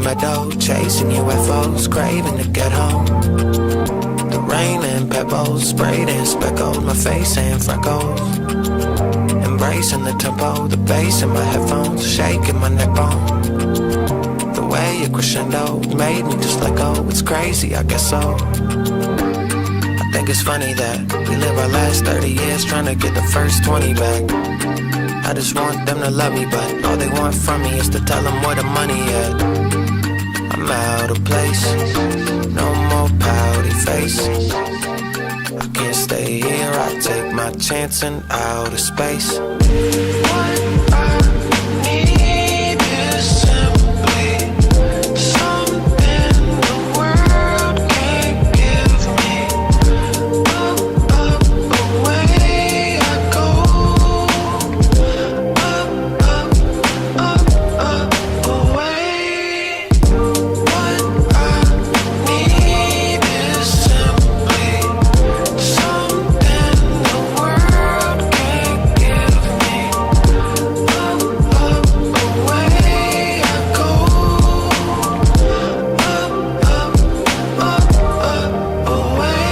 meadow, chasing UFOs, craving to get home. The rain and pebbles, sprayed and speckled my face and freckles. Embracing the tempo, the bass in my headphones, shaking my neck bone. The way it crescendo made me just let go. It's crazy, I guess so. I think it's funny that we live our last 30 years trying to get the first 20 back. I just want them to love me, but all they want from me is to tell them where the money at. I'm out of place, no more pouty face. I can't stay here, I take my chance in outer space. What I need is simply something the world can't give me. Up, up, away I go. Up, up, up, up, away. What I need is simply something the world can't give me. Up, up, away I go. Up, up, away.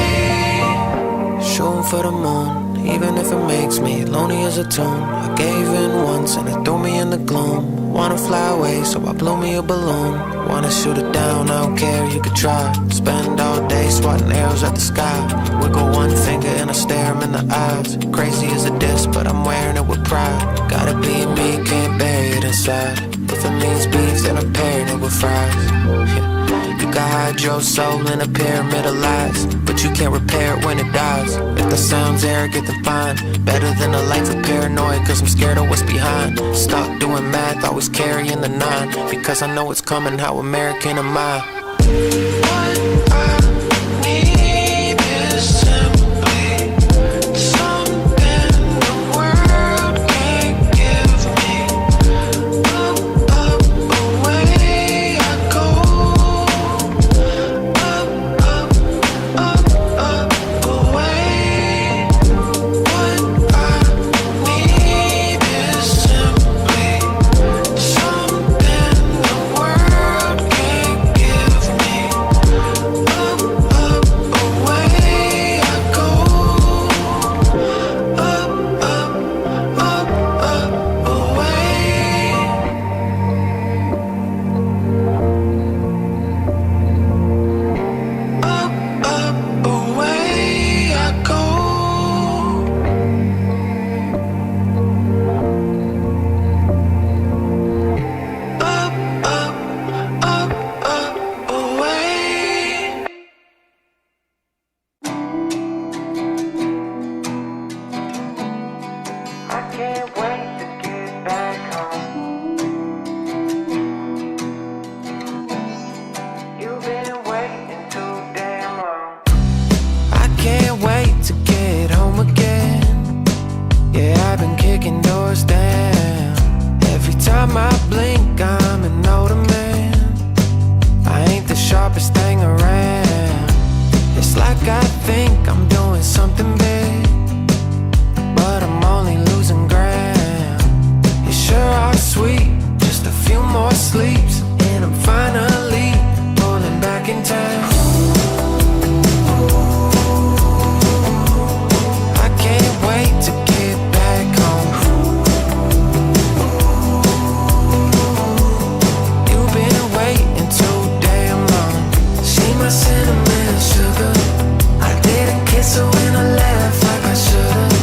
Shooting for the moon, even if it makes me lonely as a tune. I gave in once and it threw me in the gloom. Wanna fly away, so I blew me a balloon. Wanna shoot it down, I don't care, you could try. Spend all day swatting arrows at the sky. Wiggle one finger and I stare him in the eyes. Crazy as a diss, but I'm wearing it with pride. Gotta be me, can't bury it inside. If it means beef, then I'm pairing it with fries. You can hide your soul in a pyramid of lies, but you can't repair it when it dies. If that sounds arrogant, then fine. Better than a life of paranoia, cause I'm scared of what's behind. Stuck doing math, always carrying the 9. Because I know what's coming, how American am I? What I need is simply something the world can't give me. Up, up, away I go. Up, up, up, up, away. What I need is simply something the world can't give me. Up, up, away I go. Up, up, away. Up, away I go. Up, away. I can't wait to get back home. You've been waiting too damn long. I can't wait to get home again. Yeah, I've been kicking doors down. Every time I blink, I'm an older man. I ain't the sharpest thing around. It's like I think I'm doing something big, but I'm only losing ground. You sure are sweet, just a few more sleeps, and I'm finally pulling back in town. I can't wait to get back home. You've been waiting too damn long. See my cinnamon sugar, I didn't kiss her when I left like I should've.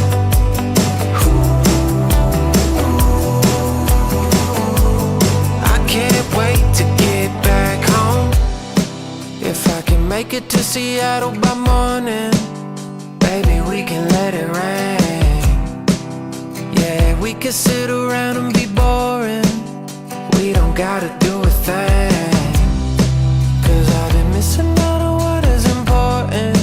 I can't wait to get back home. If I can make it to Seattle by morning, baby, we can let it rain. Yeah, we can sit around and be boring. We don't gotta do a thing. Cause I've been missing out on what is important,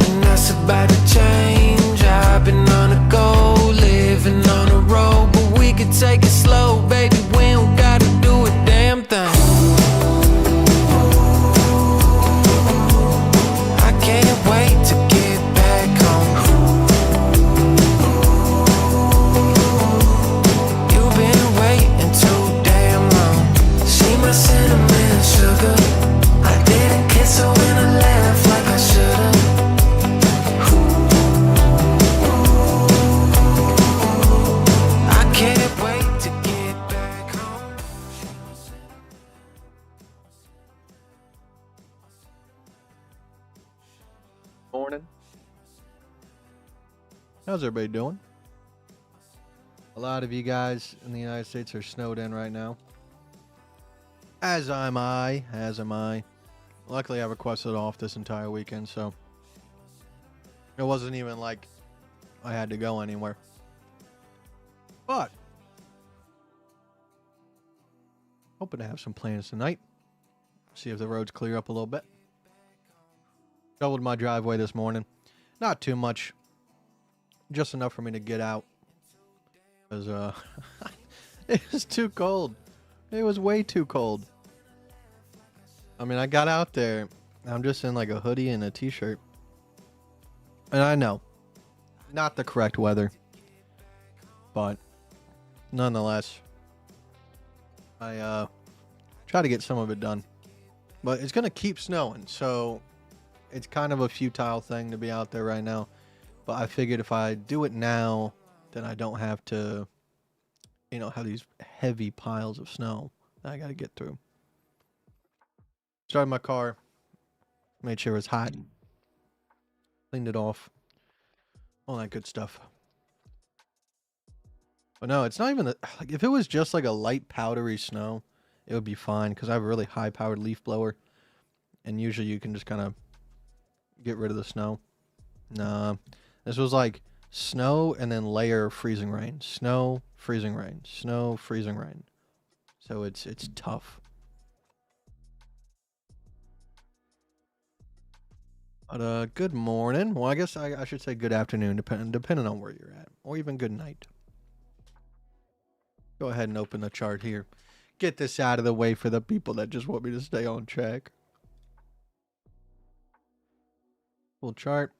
and that's about to change. I've been on a go, living on a road, but we could take it slow, baby. We don't gotta do a damn thing. I can't wait to get back home. You've been waiting too damn long. See my cinnamon morning. How's everybody doing? A lot of you guys in the United States are snowed in right now. As am I. Luckily, I requested off this entire weekend, so it wasn't even like I had to go anywhere. But hoping to have some plans tonight. See if the roads clear up a little bit. Shoveled my driveway this morning. Not too much. Just enough for me to get out. Because it was too cold. It was way too cold. I mean, I got out there. I'm just in like a hoodie and a t-shirt. And I know, not the correct weather. But nonetheless, I try to get some of it done. But it's going to keep snowing, so it's kind of a futile thing to be out there right now. But I figured if I do it now, then I don't have to, have these heavy piles of snow that I got to get through. Started my car, made sure it was hot, cleaned it off, all that good stuff. But no, it's not even like if it was just like a light powdery snow, it would be fine because I have a really high powered leaf blower, and usually you can just kind of get rid of the snow. Nah, this was like snow and then layer of freezing rain, snow, freezing rain, snow, freezing rain. So it's tough. But good morning. Well, I guess I should say good afternoon, depending on where you're at, or even good night. Go ahead and open the chart here. Get this out of the way for the people that just want me to stay on track. Full chart.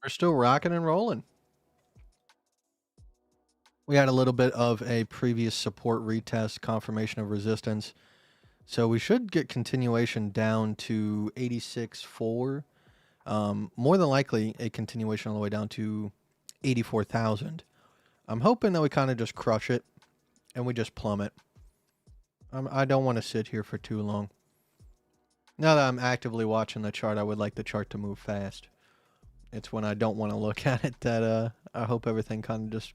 We're still rocking and rolling. We had a little bit of a previous support retest, confirmation of resistance. So we should get continuation down to 86.4. More than likely a continuation all the way down to 84,000. I'm hoping that we kind of just crush it and we just plummet. I don't want to sit here for too long. Now that I'm actively watching the chart, I would like the chart to move fast. It's when I don't want to look at it that I hope everything kind of just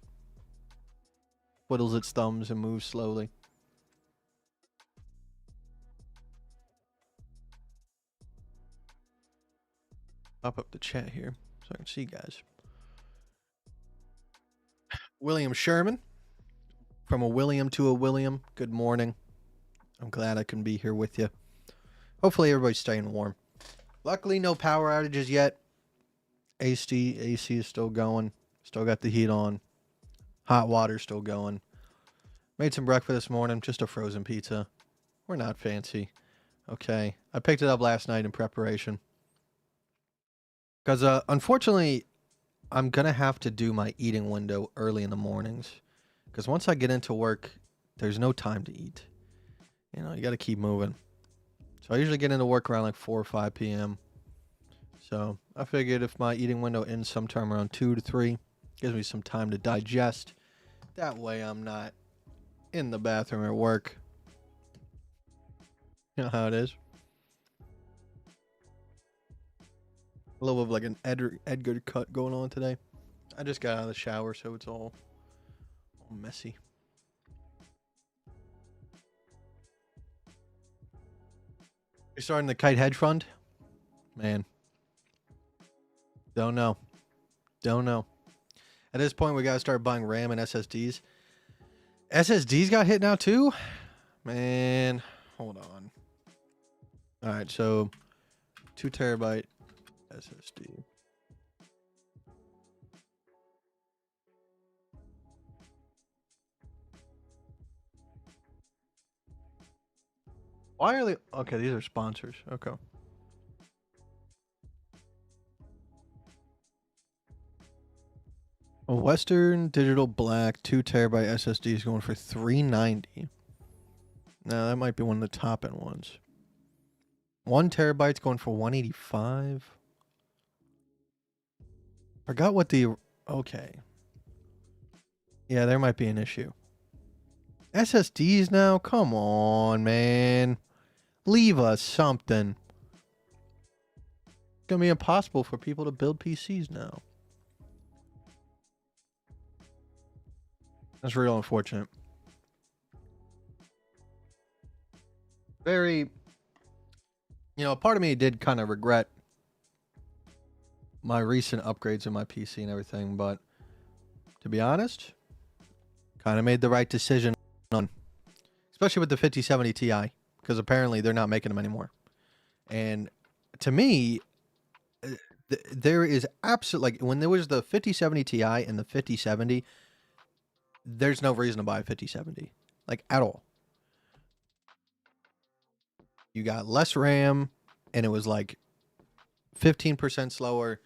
twiddles its thumbs and moves slowly. Pop up the chat here so I can see you guys. William Sherman. From a William to a William. Good morning. I'm glad I can be here with you. Hopefully everybody's staying warm. Luckily, no power outages yet. AC is still going. Still got the heat on. Hot water still going. Made some breakfast this morning. Just a frozen pizza. We're not fancy. Okay. I picked it up last night in preparation. Because unfortunately, I'm going to have to do my eating window early in the mornings. Because once I get into work, there's no time to eat. You got to keep moving. So I usually get into work around like 4 or 5 p.m. So I figured if my eating window ends sometime around 2 to 3, gives me some time to digest. That way I'm not in the bathroom at work. You know how it is. A little bit of like an Edgar cut going on today. I just got out of the shower, so it's all messy. You're starting the Kite hedge fund? Man. Don't know. At this point, we got to start buying RAM and SSDs. SSDs got hit now too? Man, hold on. All right, so 2 terabyte SSD. Why are they? Okay, these are sponsors. Okay. A Western Digital Black 2 terabyte SSD is going for $390. Now that might be one of the top end ones. 1 terabyte's going for $185. Forgot what the okay. Yeah, there might be an issue. SSDs now? Come on, man. Leave us something. It's gonna be impossible for people to build PCs now. That's real unfortunate. Very, a part of me did kind of regret my recent upgrades in my PC and everything, but to be honest, kind of made the right decision on, especially with the 5070 Ti, because apparently they're not making them anymore. And to me, there is absolutely, like, when there was the 5070 Ti and the 5070, there's no reason to buy a 5070, like, at all. You got less RAM, and it was like 15% slower.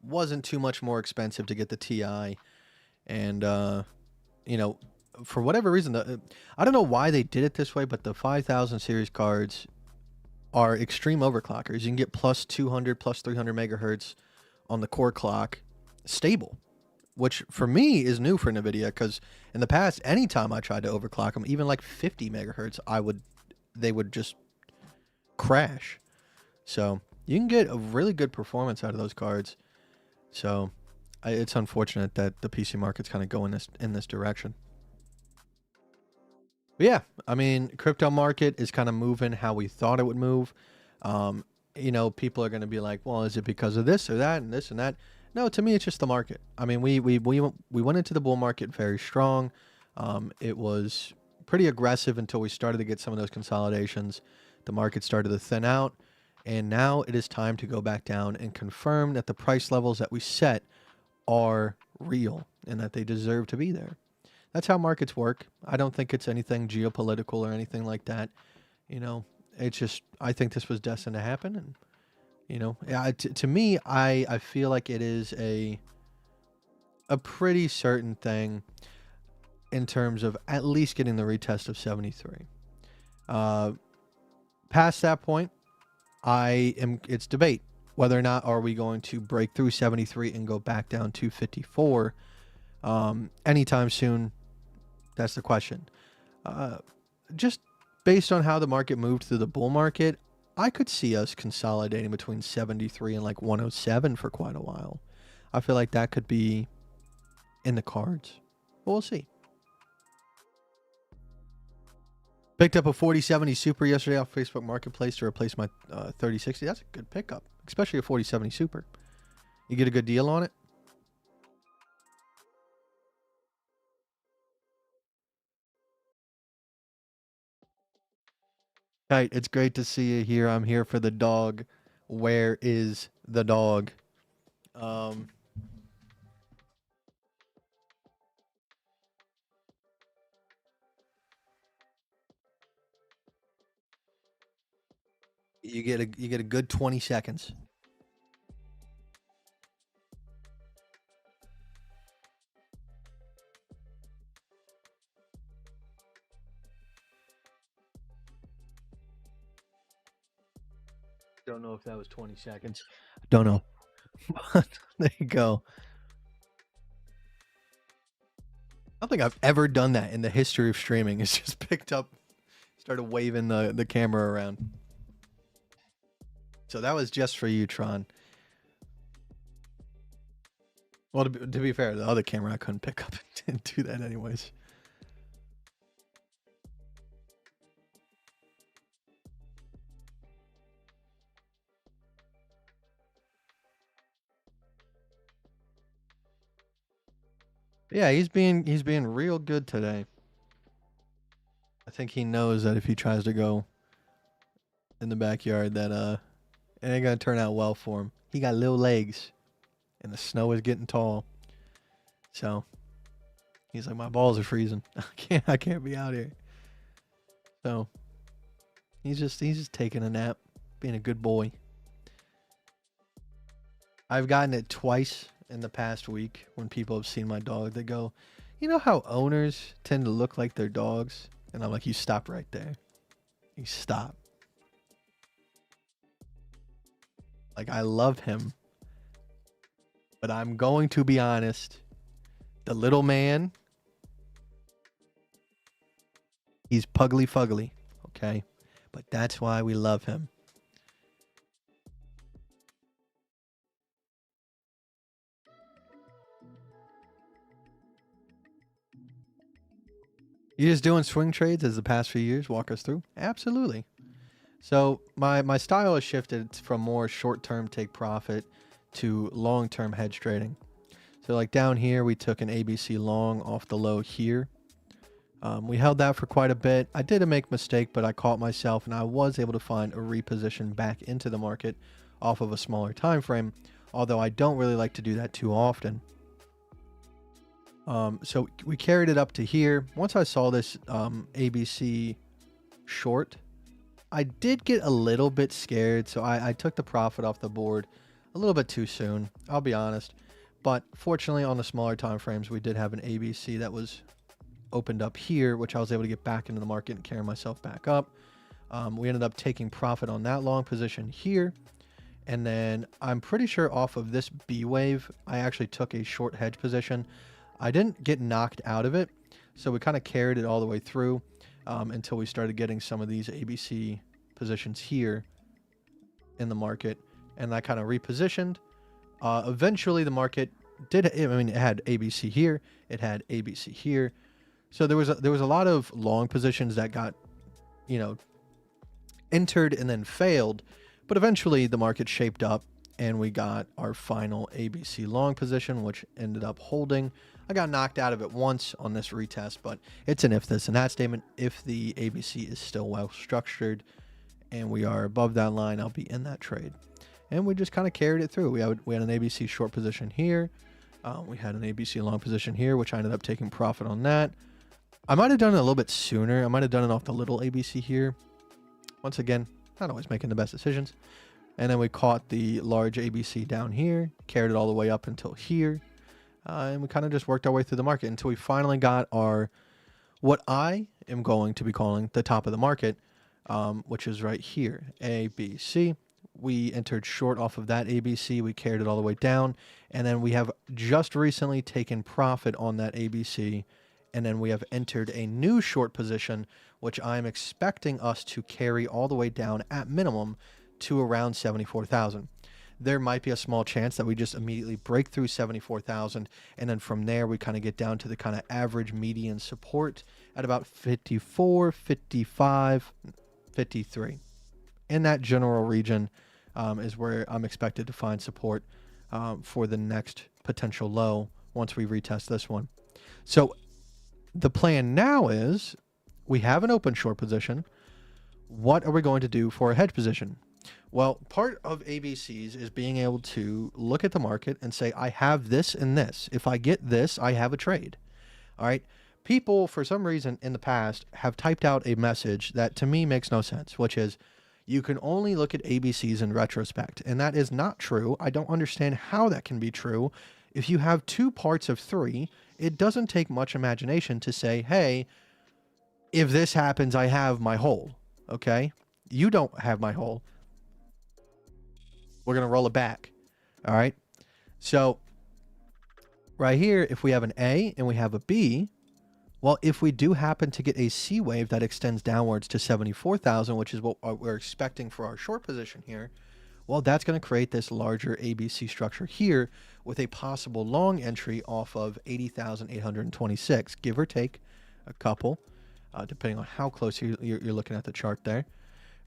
Wasn't too much more expensive to get the Ti, and for whatever reason, I don't know why they did it this way, but the 5000 series cards are extreme overclockers. You can get plus 200, plus 300 megahertz on the core clock, stable, which for me is new for NVIDIA, because in the past, anytime I tried to overclock them, even like 50 megahertz, they would just crash. So you can get a really good performance out of those cards. So it's unfortunate that the PC market's kind of going in this direction. But yeah, I mean, crypto market is kind of moving how we thought it would move. People are going to be like, well, is it because of this or that and this and that? No, to me, it's just the market. I mean, we went into the bull market very strong. It was pretty aggressive until we started to get some of those consolidations. The market started to thin out, and now it is time to go back down and confirm that the price levels that we set are real and that they deserve to be there. That's how markets work. I don't think it's anything geopolitical or anything like that. It's just, I think this was destined to happen. And, to me, I feel like it is a pretty certain thing in terms of at least getting the retest of 73. Past that point, it's debate whether or not are we going to break through 73 and go back down to 54 anytime soon. That's the question. Just based on how the market moved through the bull market, I could see us consolidating between 73 and like 107 for quite a while. I feel like that could be in the cards. But we'll see. Picked up a 4070 Super yesterday off Facebook Marketplace to replace my 3060. That's a good pickup, especially a 4070 Super. You get a good deal on it. Kite, it's great to see you here. I'm here for the dog. Where is the dog? You get a good 20 seconds. Don't know if that was 20 seconds. Don't know. But there you go. I don't think I've ever done that in the history of streaming. It's just picked up, started waving the camera around. So that was just for you, Tron. Well, to be fair, the other camera I couldn't pick up and do that anyways. Yeah, he's being real good today. I think he knows that if he tries to go in the backyard, that it ain't gonna turn out well for him. He got little legs, and the snow is getting tall. So he's like, my balls are freezing. I can't be out here. So he's just taking a nap, being a good boy. I've gotten it twice in the past week when people have seen my dog. They go, you know how owners tend to look like their dogs? And I'm like, you stop right there. You stop. Like, I love him. But I'm going to be honest. The little man, he's pugly fugly. Okay? But that's why we love him. You just doing swing trades as the past few years? Walk us through. Absolutely. So my style has shifted from more short-term take profit to long-term hedge trading. So like down here, we took an ABC long off the low here. We held that for quite a bit. I did make a mistake, but I caught myself and I was able to find a reposition back into the market off of a smaller time frame, although I don't really like to do that too often. So we carried it up to here. Once I saw this ABC short, I did get a little bit scared, so I took the profit off the board a little bit too soon, I'll be honest. But fortunately, on the smaller time frames, we did have an ABC that was opened up here, which I was able to get back into the market and carry myself back up. We ended up taking profit on that long position here. And then I'm pretty sure off of this B wave, I actually took a short hedge position. I didn't get knocked out of it, so we kind of carried it all the way through until we started getting some of these ABC positions here in the market, and I kind of repositioned. Eventually, the market did. I mean, it had ABC here, it had ABC here, so there was a lot of long positions that got, you know, entered and then failed, but eventually the market shaped up and we got our final ABC long position, which ended up holding. I got knocked out of it once on this retest, but it's an if this and that statement. If the ABC is still well structured and we are above that line, I'll be in that trade. And we just kind of carried it through. We had an ABC short position here. We had an ABC long position here, which I ended up taking profit on that. I might have done it a little bit sooner. I might have done it off the little ABC here. Once again, not always making the best decisions. And then we caught the large ABC down here, carried it all the way up until here. And we kind of just worked our way through the market until we finally got our, what I am going to be calling the top of the market, which is right here, ABC. We entered short off of that ABC. We carried it all the way down. And then we have just recently taken profit on that ABC. And then we have entered a new short position, which I'm expecting us to carry all the way down at minimum to around 74,000. There might be a small chance that we just immediately break through 74,000. And then from there, we kind of get down to the kind of average median support at about 54, 55, 53. In that general region is where I'm expected to find support for the next potential low once we retest this one. So the plan now is we have an open short position. What are we going to do for a hedge position? Well, part of ABCs is being able to look at the market and say, I have this and this. If I get this, I have a trade. All right. People, for some reason in the past, have typed out a message that to me makes no sense, which is you can only look at ABCs in retrospect. And that is not true. I don't understand how that can be true. If you have two parts of three, it doesn't take much imagination to say, hey, if this happens, I have my whole. Okay. You don't have my whole. We're going to roll it back. All right. So right here, if we have an A and we have a B, well, if we do happen to get a C wave that extends downwards to 74,000, which is what we're expecting for our short position here, well, that's going to create this larger ABC structure here with a possible long entry off of 80,826, give or take a couple, depending on how close you're looking at the chart there.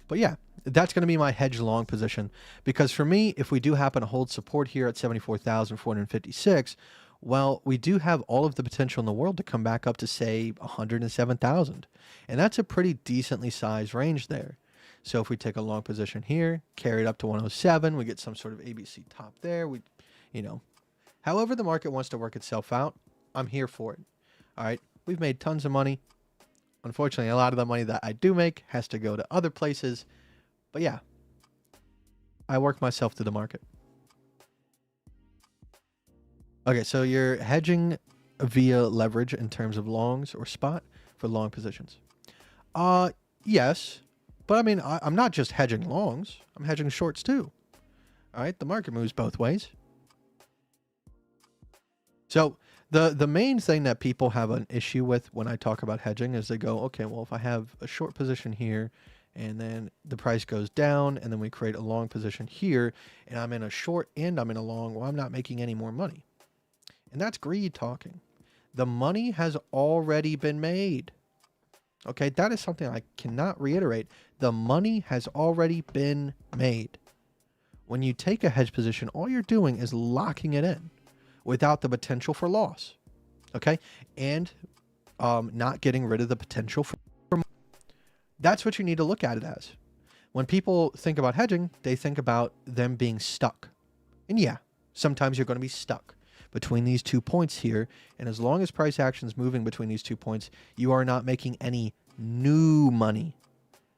But yeah, that's going to be my hedge long position, because for me, if we do happen to hold support here at 74,456, well, we do have all of the potential in the world to come back up to, say, 107,000. And that's a pretty decently sized range there. So if we take a long position here, carry it up to 107, we get some sort of ABC top there. We, however the market wants to work itself out, I'm here for it. All right. We've made tons of money. Unfortunately, a lot of the money that I do make has to go to other places. But yeah, I work myself through the market. Okay, so you're hedging via leverage in terms of longs or spot for long positions. Yes, but I mean, I'm not just hedging longs. I'm hedging shorts too. All right, the market moves both ways. So the main thing that people have an issue with when I talk about hedging is they go, okay, well, if I have a short position here and then the price goes down, and then we create a long position here, and I'm in a short and I'm in a long. Well, I'm not making any more money. And that's greed talking. The money has already been made. Okay, that is something I cannot reiterate. The money has already been made. When you take a hedge position, all you're doing is locking it in without the potential for loss. Okay, and not getting rid of the potential for. That's what you need to look at it as. When people think about hedging, they think about them being stuck. And yeah, sometimes you're going to be stuck between these 2 points here. And as long as price action is moving between these 2 points, you are not making any new money.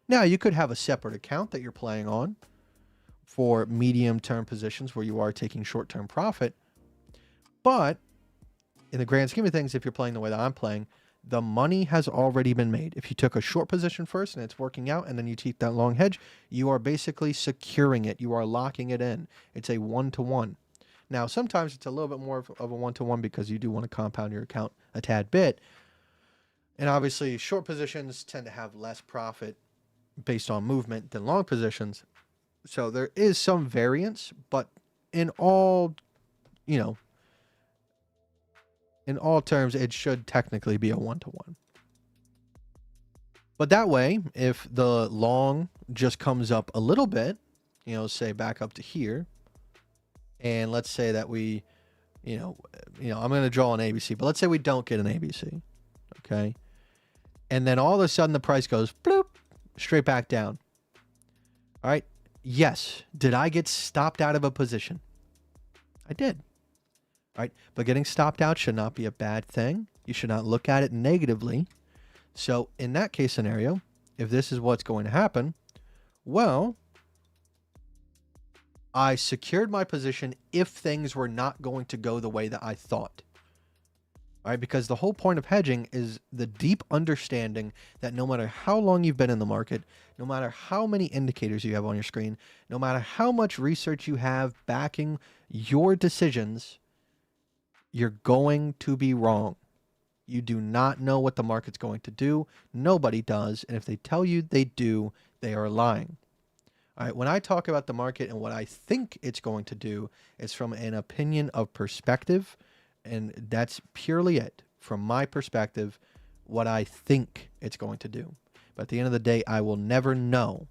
Now, you could have a separate account that you're playing on for medium-term positions where you are taking short-term profit. But in the grand scheme of things, if you're playing the way that I'm playing, the money has already been made. If you took a short position first and it's working out, and then you take that long hedge, you are basically securing it. You are locking it in. It's a one-to-one. Now, sometimes it's a little bit more of a one-to-one because you do want to compound your account a tad bit. And obviously, short positions tend to have less profit based on movement than long positions. So there is some variance, but in all, in all terms, it should technically be a one-to-one. But that way, if the long just comes up a little bit, say back up to here, and let's say that we, I'm going to draw an ABC, but let's say we don't get an ABC, okay? And then all of a sudden the price goes bloop, straight back down. All right. Yes. Did I get stopped out of a position? I did. All right. But getting stopped out should not be a bad thing. You should not look at it negatively. So in that case scenario, if this is what's going to happen, well, I secured my position if things were not going to go the way that I thought. All right, because the whole point of hedging is the deep understanding that no matter how long you've been in the market, no matter how many indicators you have on your screen, no matter how much research you have backing your decisions, you're going to be wrong. You do not know what the market's going to do. Nobody does. And if they tell you they do, they are lying. All right, when I talk about the market and what I think it's going to do, it's from an opinion of perspective. And that's purely it. From my perspective, what I think it's going to do. But at the end of the day, I will never know.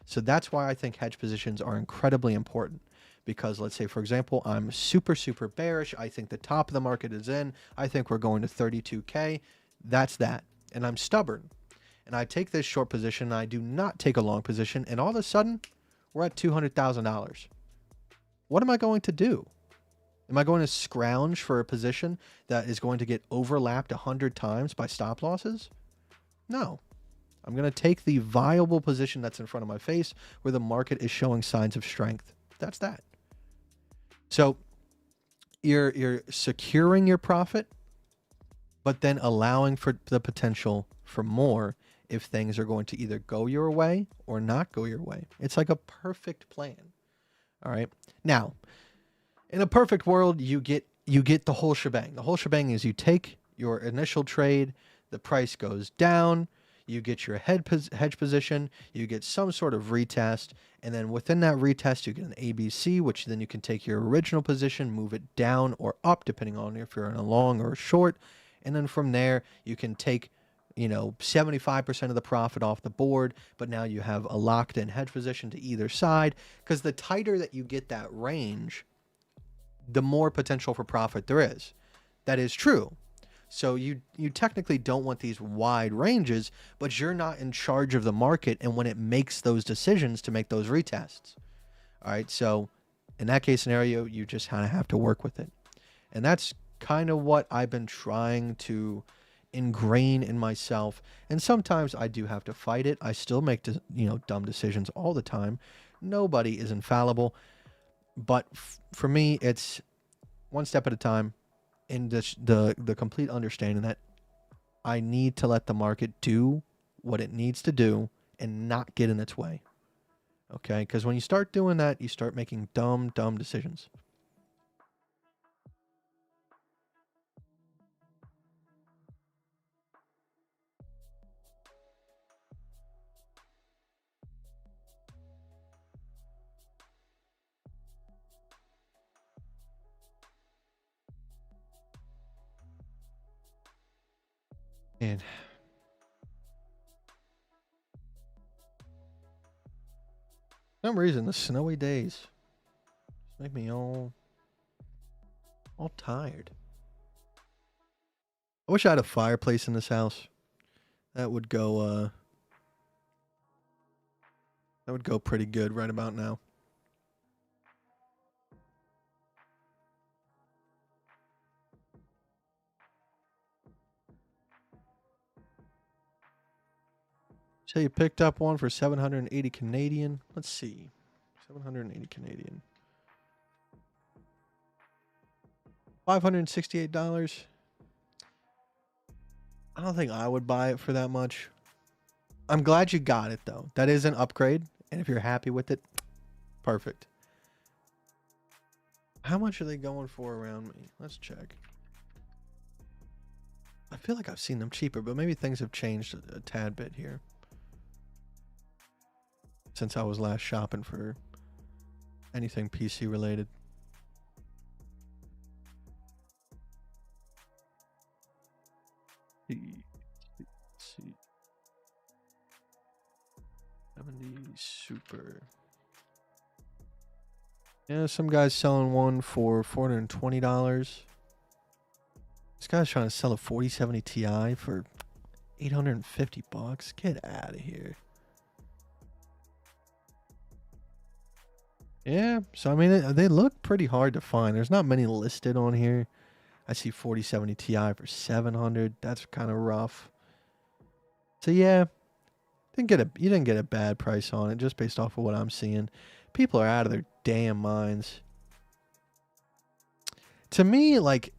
So that's why I think hedge positions are incredibly important. Because let's say, for example, I'm super, super bearish. I think the top of the market is in. I think we're going to 32K. That's that. And I'm stubborn. And I take this short position. And I do not take a long position. And all of a sudden, we're at $200,000. What am I going to do? Am I going to scrounge for a position that is going to get overlapped 100 times by stop losses? No. I'm going to take the viable position that's in front of my face where the market is showing signs of strength. That's that. So you're securing your profit, but then allowing for the potential for more if things are going to either go your way or not go your way. It's like a perfect plan. All right. Now, in a perfect world, you get the whole shebang. The whole shebang is you take your initial trade, the price goes down, you get your hedge position, you get some sort of retest, and then within that retest, you get an ABC, which then you can take your original position, move it down or up, depending on if you're in a long or a short, and then from there, you can take 75% of the profit off the board, but now you have a locked-in hedge position to either side, because the tighter that you get that range, the more potential for profit there is. That is true. So you technically don't want these wide ranges, but you're not in charge of the market and when it makes those decisions to make those retests. All right, so in that case scenario, you just kind of have to work with it. And that's kind of what I've been trying to ingrain in myself. And sometimes I do have to fight it. I still make dumb decisions all the time. Nobody is infallible. But for me, it's one step at a time, in the complete understanding that I need to let the market do what it needs to do and not get in its way. Okay? Because when you start doing that, you start making dumb decisions. And for some reason, the snowy days just make me all tired. I wish I had a fireplace in this house. That would go pretty good right about now. So you picked up one for 780 Canadian. Let's see. 780 Canadian. $568. I don't think I would buy it for that much. I'm glad you got it though. That is an upgrade, and if you're happy with it, perfect. How much are they going for around me? Let's check. I feel like I've seen them cheaper, but maybe things have changed a tad bit here since I was last shopping for anything PC related. Let's see. 70 Super. Yeah, some guy's selling one for $420. This guy's trying to sell a 4070 Ti for $850. Get out of here. Yeah, so I mean, they look pretty hard to find. There's not many listed on here. I see 4070 Ti for $700. That's kind of rough. So yeah, you didn't get a bad price on it just based off of what I'm seeing. People are out of their damn minds. To me, like,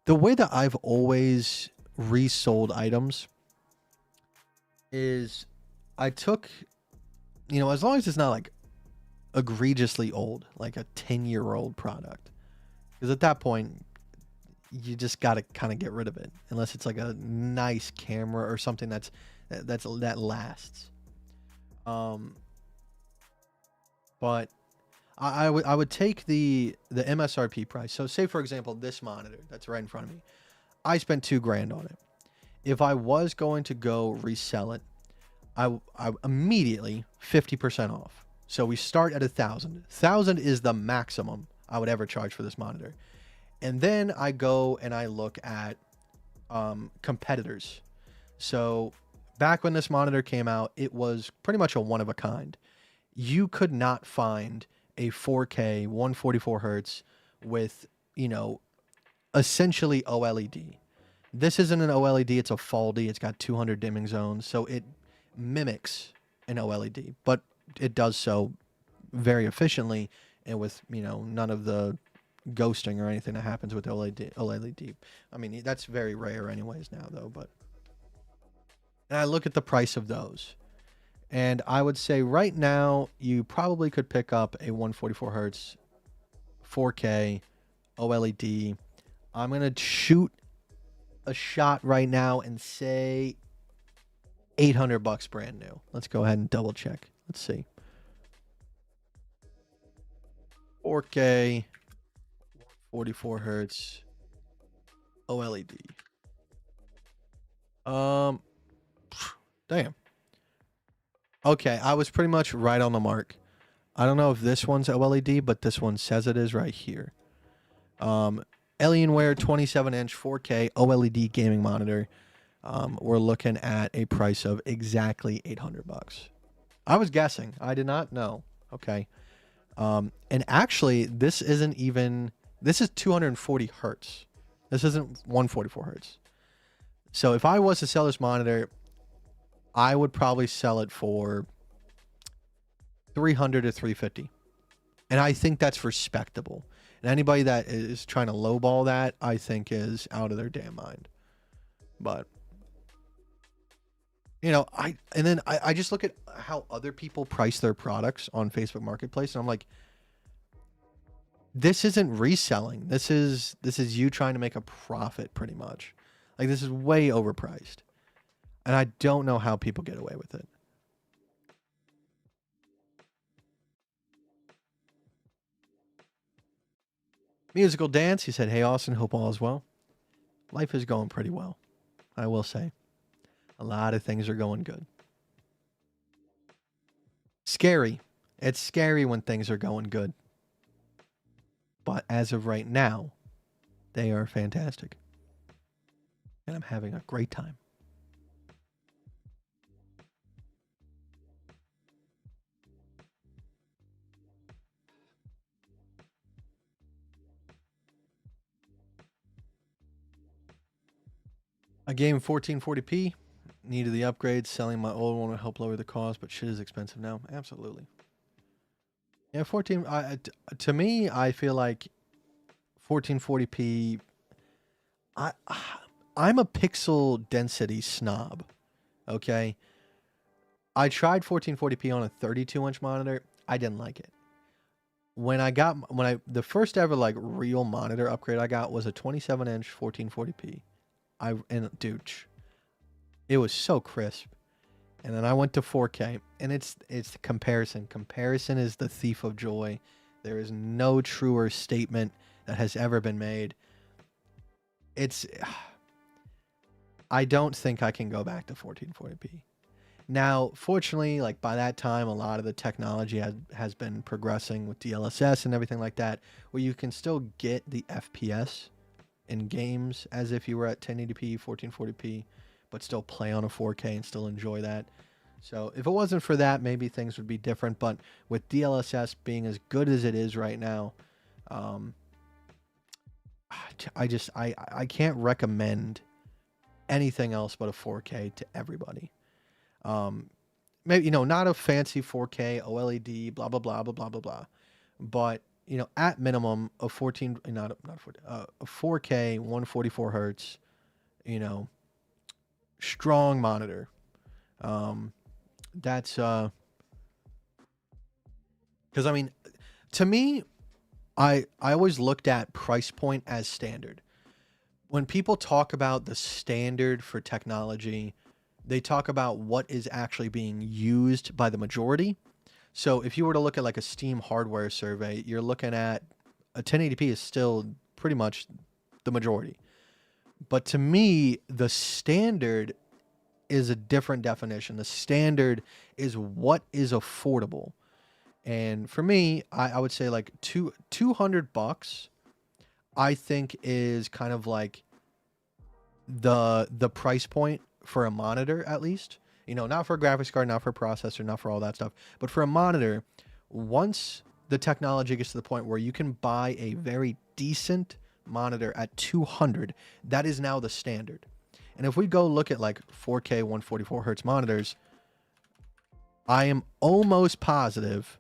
the way that I've always resold items is I took, as long as it's not like egregiously old, like a 10-year-old product. Because at that point, you just got to kind of get rid of it. Unless it's like a nice camera or something that lasts. But I would take the MSRP price. So say, for example, this monitor that's right in front of me. I spent $2,000 on it. If I was going to go resell it, I immediately 50% off. So we start at 1,000. 1,000 is the maximum I would ever charge for this monitor. And then I go and I look at competitors. So back when this monitor came out, it was pretty much a one of a kind. You could not find a 4K 144 hertz with, essentially OLED. This isn't an OLED, it's a FALD. It's got 200 dimming zones, so it mimics an OLED, but it does so very efficiently and with, none of the ghosting or anything that happens with OLED. I mean, that's very rare anyways now though, and I look at the price of those. And I would say right now, you probably could pick up a 144 hertz 4K OLED. I'm going to shoot a shot right now and say $800 brand new. Let's go ahead and double check. Let's see. 4K 44 hertz OLED. Damn. Okay, I was pretty much right on the mark. I don't know if this one's OLED, but this one says it is right here. Alienware 27-inch 4K OLED gaming monitor. We're looking at a price of exactly $800. I was guessing. I did not know. Okay. And actually, this is 240 hertz. This isn't 144 hertz. So if I was to sell this monitor, I would probably sell it for $300 to $350. And I think that's respectable. And anybody that is trying to lowball that, I think is out of their damn mind. But, I just look at how other people price their products on Facebook Marketplace. And I'm like, this isn't reselling. This is you trying to make a profit pretty much. Like, this is way overpriced. And I don't know how people get away with it. Musical Dance, he said, hey, Austin, hope all is well. Life is going pretty well. I will say. A lot of things are going good. Scary. It's scary when things are going good. But as of right now, they are fantastic. And I'm having a great time. A game 1440p. Needed the upgrade. Selling my old one will help lower the cost, but shit is expensive now. Absolutely. Yeah, 14. To me, I feel like 1440p. I'm a pixel density snob. Okay. I tried 1440p on a 32-inch monitor. I didn't like it. The first ever like real monitor upgrade I got was a 27-inch 1440p. Dude, it was so crisp. And then I went to 4K, and it's comparison. Comparison is the thief of joy. There is no truer statement that has ever been made. I don't think I can go back to 1440p. Now, fortunately, like by that time, a lot of the technology has been progressing with DLSS and everything like that, where you can still get the FPS in games as if you were at 1080p, 1440p, but still play on a 4K and still enjoy that. So if it wasn't for that, maybe things would be different. But with DLSS being as good as it is right now, I can't recommend anything else but a 4K to everybody. Maybe, not a fancy 4K OLED, blah, blah, blah, blah, blah, blah, blah. But, at minimum a 4K, 144 hertz, strong monitor. That's, because to me, I always looked at price point as standard. When people talk about the standard for technology, they talk about what is actually being used by the majority. So if you were to look at like a Steam hardware survey, you're looking at a 1080p is still pretty much the majority. But to me, the standard is a different definition. The standard is what is affordable. And for me, I would say like $200, I think is kind of like the price point for a monitor, at least. Not for a graphics card, not for a processor, not for all that stuff, but for a monitor. Once the technology gets to the point where you can buy a very decent monitor at 200, that is now the standard. And if we go look at like 4K 144 hertz monitors, I am almost positive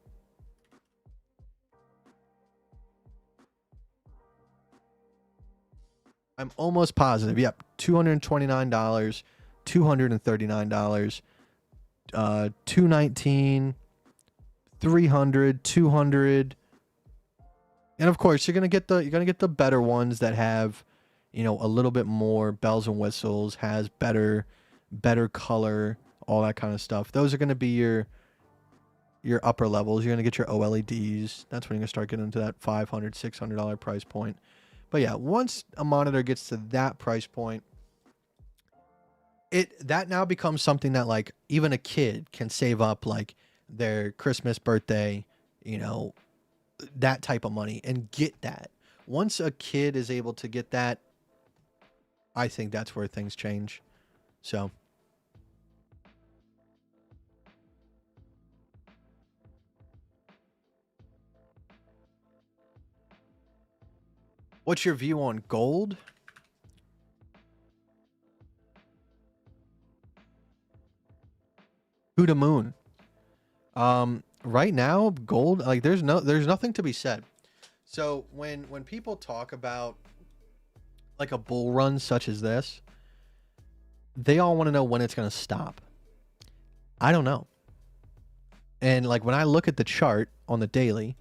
yep, $229, $239, $219, $300, $200, and of course you're gonna get the better ones that have, a little bit more bells and whistles, has better color, all that kind of stuff. Those are gonna be your upper levels. You're gonna get your OLEDs. That's when you're gonna start getting into that $500, $600 price point. But yeah, once a monitor gets to that price point, that now becomes something that like even a kid can save up like their Christmas, birthday, that type of money and get that. Once a kid is able to get that, I think that's where things change. So what's your view on gold? To the moon. Right now, gold, like there's nothing to be said. So when people talk about like a bull run such as this, they all want to know when it's going to stop. I don't know. And like when I look at the chart on the daily,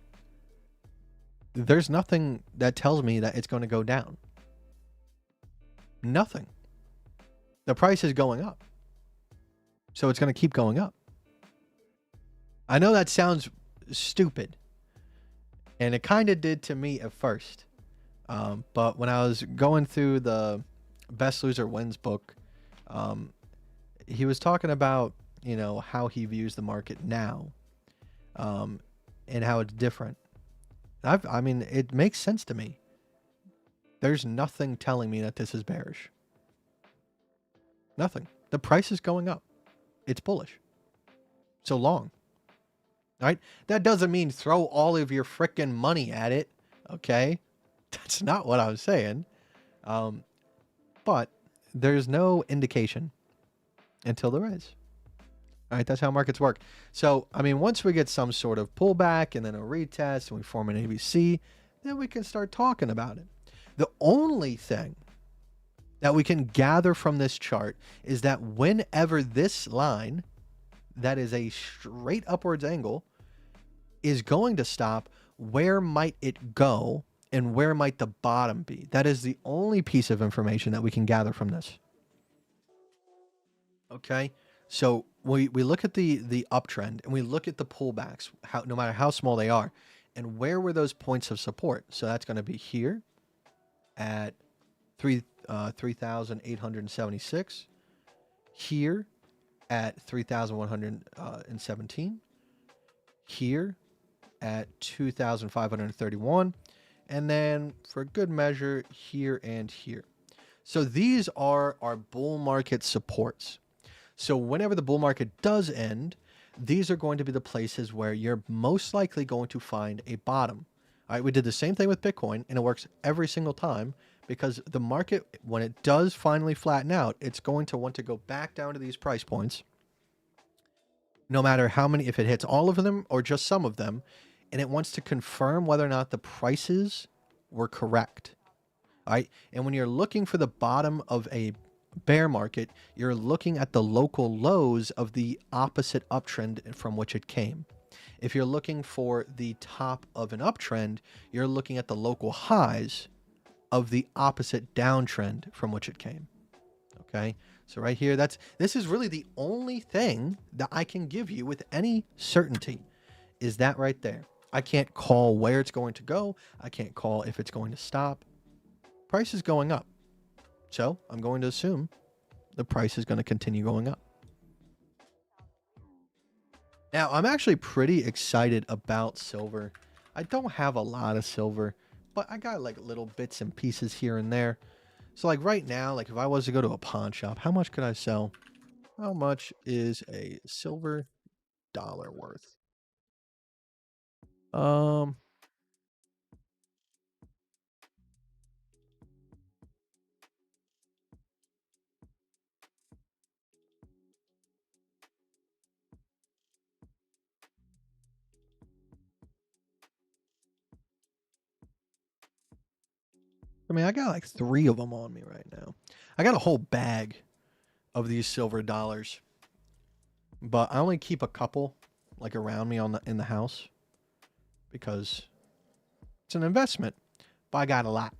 there's nothing that tells me that it's going to go down. Nothing. The price is going up. So it's going to keep going up. I know that sounds stupid. And it kind of did to me at first. But when I was going through the Best Loser Wins book, He was talking about, you know, how he views the market now, um, and how it's different. I mean, it makes sense to me. There's nothing telling me that this is bearish. Nothing. The price is going up. It's bullish. So long. Right? That doesn't mean throw all of your frickin' money at it. Okay? That's not what I was saying. But there's no indication until there is. All right, that's how markets work. So, I mean, once we get some sort of pullback and then a retest and we form an ABC, then we can start talking about it. The only thing that we can gather from this chart is that whenever this line, that is a straight upwards angle, is going to stop, where might it go and where might the bottom be? That is the only piece of information that we can gather from this. Okay, so we look at the uptrend and we look at the pullbacks, no matter how small they are, and where were those points of support. So that's going to be here at 3,876, here at 3,117, here at 2,531, and then for good measure here and here. So these are our bull market supports. So whenever the bull market does end, these are going to be the places where you're most likely going to find a bottom. All right, we did the same thing with Bitcoin, and it works every single time because the market, when it does finally flatten out, it's going to want to go back down to these price points, no matter how many, if it hits all of them or just some of them, and it wants to confirm whether or not the prices were correct. All right, and when you're looking for the bottom of a bear market, you're looking at the local lows of the opposite uptrend from which it came. If you're looking for the top of an uptrend, you're looking at the local highs of the opposite downtrend from which it came. Okay, so right here, this is really the only thing that I can give you with any certainty, is that right there. I can't call where it's going to go. I can't call if it's going to stop. Price is going up. So I'm going to assume the price is going to continue going up. Now, I'm actually pretty excited about silver. I don't have a lot of silver, but I got like little bits and pieces here and there. So like right now, like if I was to go to a pawn shop, how much could I sell? How much is a silver dollar worth? I mean, I got like 3 of them on me right now. I got a whole bag of these silver dollars, but I only keep a couple like around me in the house because it's an investment. But I got a lot.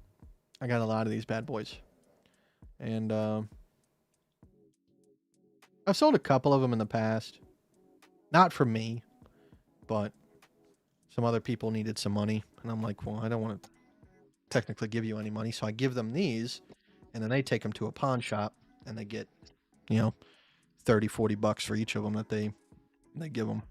I got a lot of these bad boys, and I've sold a couple of them in the past. Not for me, but some other people needed some money, and I'm like, well, I don't want to technically give you any money, so I give them these, and then they take them to a pawn shop, and they get, you know, 30, 40 bucks for each of them that they give them.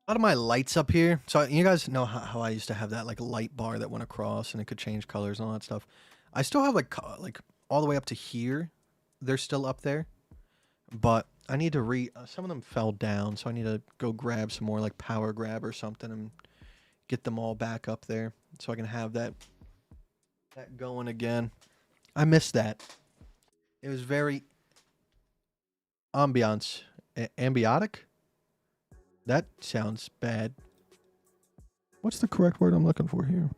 A lot of my lights up here. So you guys know how I used to have that like light bar that went across and it could change colors and all that stuff. I still have like all the way up to here. They're still up there, but I need to some of them fell down, so I need to go grab some more like power grab or something and get them all back up there so I can have that going again. I missed that. It was very ambiotic. That sounds bad. What's the correct word I'm looking for here?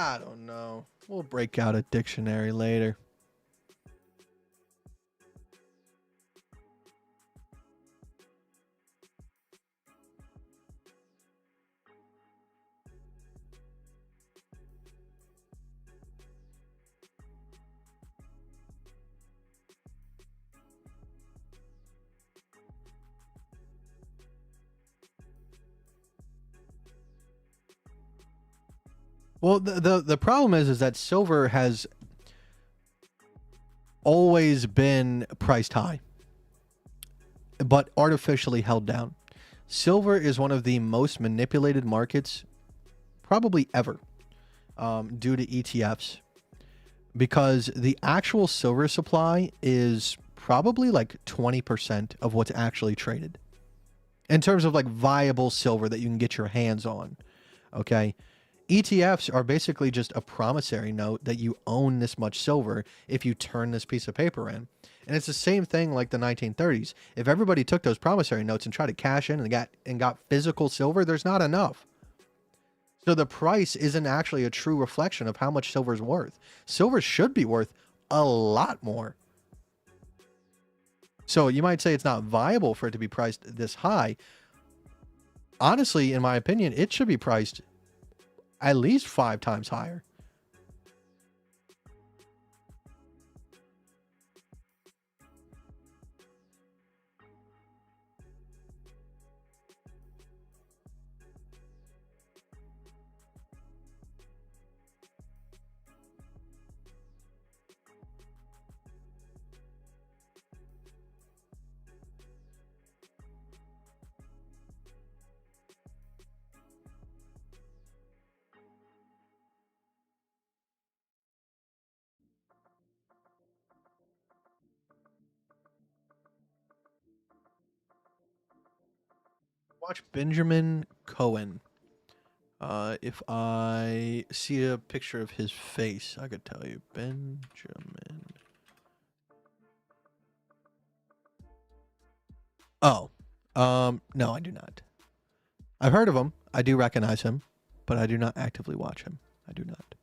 I don't know. We'll break out a dictionary later. Well, the problem is that silver has always been priced high, but artificially held down. Silver is one of the most manipulated markets probably ever, due to ETFs, because the actual silver supply is probably like 20% of what's actually traded in terms of like viable silver that you can get your hands on. Okay. ETFs are basically just a promissory note that you own this much silver if you turn this piece of paper in. And it's the same thing like the 1930s. If everybody took those promissory notes and tried to cash in and got physical silver, there's not enough. So the price isn't actually a true reflection of how much silver is worth. Silver should be worth a lot more. So you might say it's not viable for it to be priced this high. Honestly, in my opinion, it should be priced at least 5 times higher. Watch Benjamin Cohen. If I see a picture of his face, I could tell you. Benjamin. Oh, no, I do not. I've heard of him. I do recognize him, but I do not actively watch him. I do not.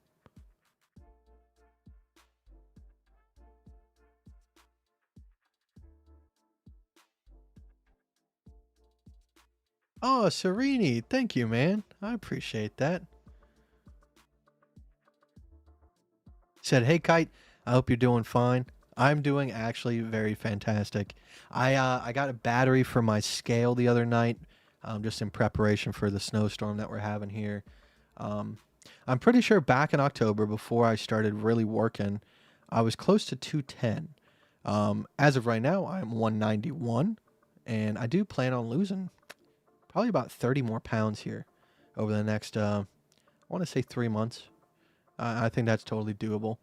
Oh, Serini, thank you, man. I appreciate that. Said, hey, Kite, I hope you're doing fine. I'm doing actually very fantastic. I got a battery for my scale the other night, just in preparation for the snowstorm that we're having here. I'm pretty sure back in October, before I started really working, I was close to 210. As of right now, I'm 191, and I do plan on losing probably about 30 more pounds here over the next, I want to say 3 months. I think that's totally doable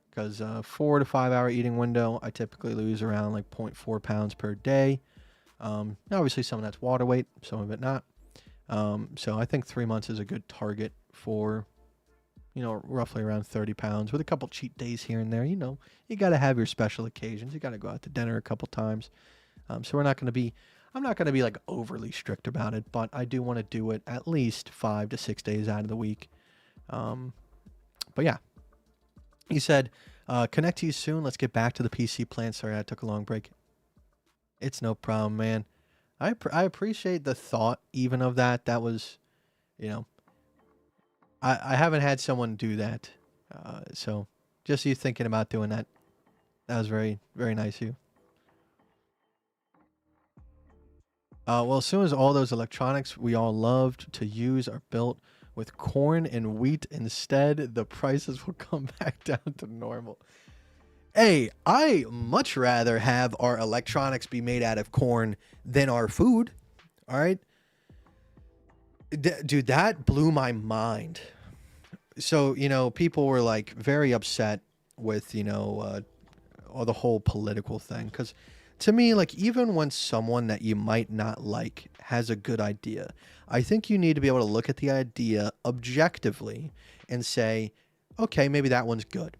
because 4 to 5 hour eating window, I typically lose around like 0.4 pounds per day. Obviously, some of that's water weight, some of it not. So I think 3 months is a good target for, roughly around 30 pounds with a couple cheat days here and there. You got to have your special occasions. You got to go out to dinner a couple times. So I'm not going to be like overly strict about it, but I do want to do it at least 5 to 6 days out of the week. But yeah, he said, connect to you soon. Let's get back to the PC plan. Sorry, I took a long break. It's no problem, man. I appreciate the thought even of that. That was, I haven't had someone do that. So just you thinking about doing that, that was very, very nice of you. Well, as soon as all those electronics we all loved to use are built with corn and wheat instead, the prices will come back down to normal. Hey, I much rather have our electronics be made out of corn than our food. All right. Dude, that blew my mind. So, people were like very upset with, all the whole political thing. Because to me, like, even when someone that you might not like has a good idea, I think you need to be able to look at the idea objectively and say, okay, maybe that one's good.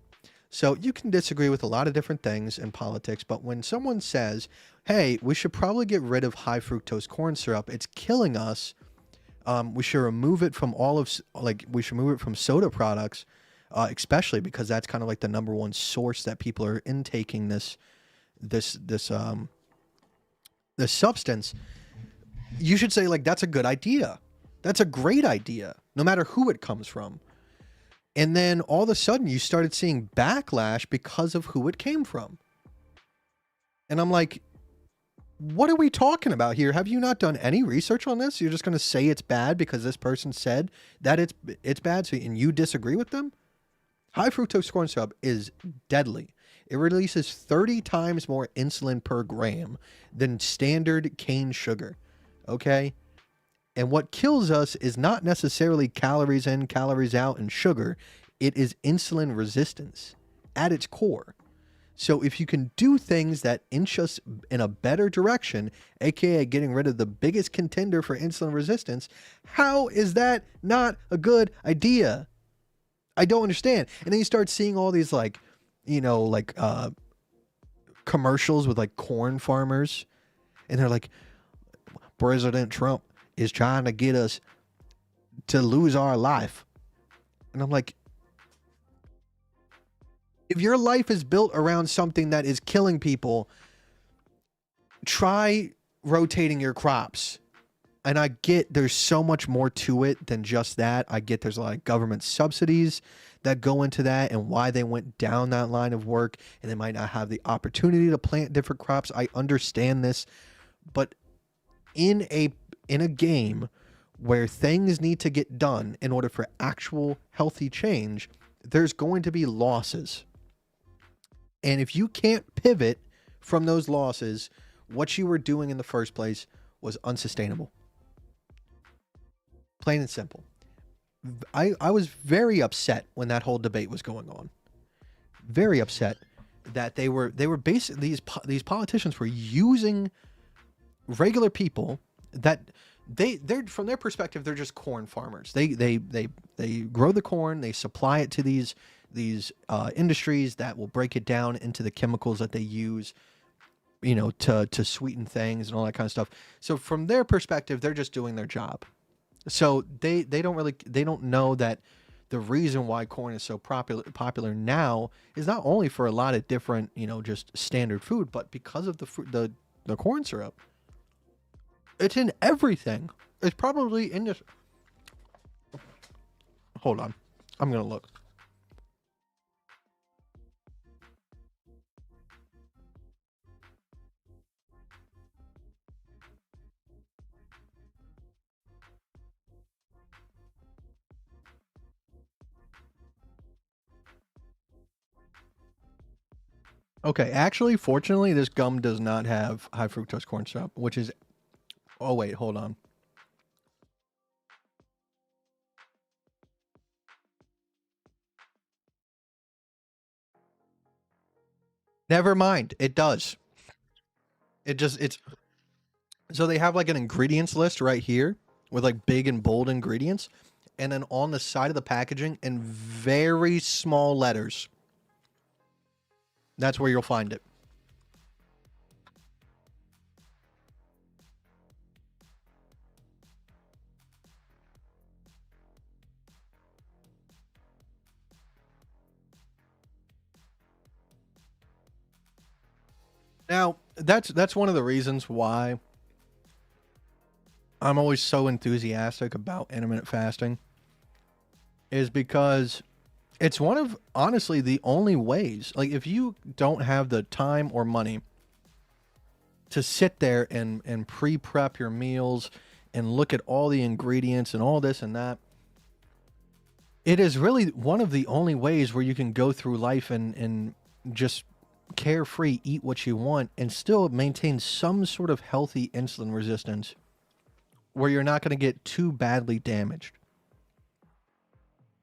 So you can disagree with a lot of different things in politics, but when someone says, hey, we should probably get rid of high fructose corn syrup, it's killing us. We should remove it from we should remove it from soda products. especially because that's kind of like the number one source that people are intaking this this substance. You should say, like, that's a good idea. That's a great idea, no matter who it comes from. And then all of a sudden you started seeing backlash because of who it came from. And I'm like, what are we talking about here? Have you not done any research on this? You're just going to say it's bad because this person said that it's bad, so, and you disagree with them? High fructose corn syrup is deadly. It releases 30 times more insulin per gram than standard cane sugar. Okay? And what kills us is not necessarily calories in, calories out, and sugar. It is insulin resistance at its core. So if you can do things that inch us in a better direction, aka getting rid of the biggest contender for insulin resistance, how is that not a good idea? I don't understand. And then you start seeing all these commercials with like corn farmers, and they're like, President Trump is trying to get us to lose our life. And I'm like, if your life is built around something that is killing people, try rotating your crops. And I get there's so much more to it than just that. I get there's a lot of government subsidies that go into that and why they went down that line of work, and they might not have the opportunity to plant different crops. I understand this, but in a game where things need to get done in order for actual healthy change, there's going to be losses. And if you can't pivot from those losses, what you were doing in the first place was unsustainable. Plain and simple. I was very upset when that whole debate was going on. Very upset that they were basically, these politicians were using regular people that they're from their perspective, they're just corn farmers. They grow the corn, they supply it to these industries that will break it down into the chemicals that they use, to sweeten things and all that kind of stuff. So from their perspective, they're just doing their job. So they don't know that the reason why corn is so popular now is not only for a lot of different, just standard food, but because of the corn syrup. It's in everything. It's probably in this. Hold on. I'm going to look. Okay, actually, fortunately, this gum does not have high fructose corn syrup, which is... Oh, wait, hold on. Never mind. It does. It's... So they have like an ingredients list right here with like big and bold ingredients. And then on the side of the packaging in very small letters, that's where you'll find it. Now, that's one of the reasons why I'm always so enthusiastic about intermittent fasting, is because it's one of, honestly, the only ways. Like, if you don't have the time or money to sit there and pre-prep your meals and look at all the ingredients and all this and that, it is really one of the only ways where you can go through life and just carefree, eat what you want, and still maintain some sort of healthy insulin resistance where you're not going to get too badly damaged.